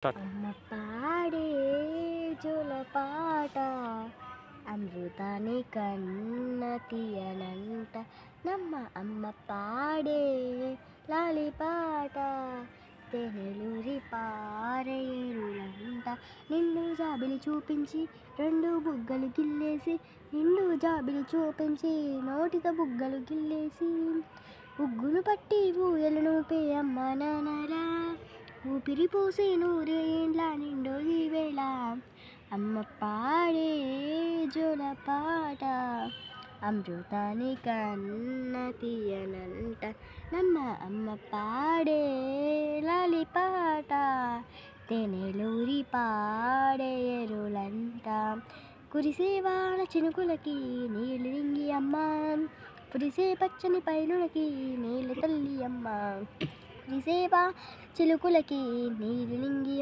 Start. అమ్మ పాడే జోలపాట అమృతాన్ని కన్న తీయనంట నమ్మ అమ్మ పాడే లాలిపాట తెనెలూరి పారేరులంట నిన్ను జాబిలి చూపించి రెండు బుగ్గలు గిల్లేసి నిన్ను జాబిలి చూపించి నోటితో బుగ్గలు గిల్లేసి ఉగ్గును పట్టి ఊయలను పే అమ్మ నాన్నలా ఊపిరి పోసి నూరేండ్ల నిండు ఈ వేళ అమ్మ పాడే జోలపాట అమృతాన్ని కన్న తీయనంట నమ్మ అమ్మ పాడే లాలిపాట తెనెలూరి పాడే ఎరులంట కురిసే వాన చినుకులకి నీళ్ళు రింగి అమ్మ కురిసే పచ్చని పైనులకి నీళ్ళు తల్లి అమ్మ కురిసేవా చిలుకులకి నీళ్ళు నింగి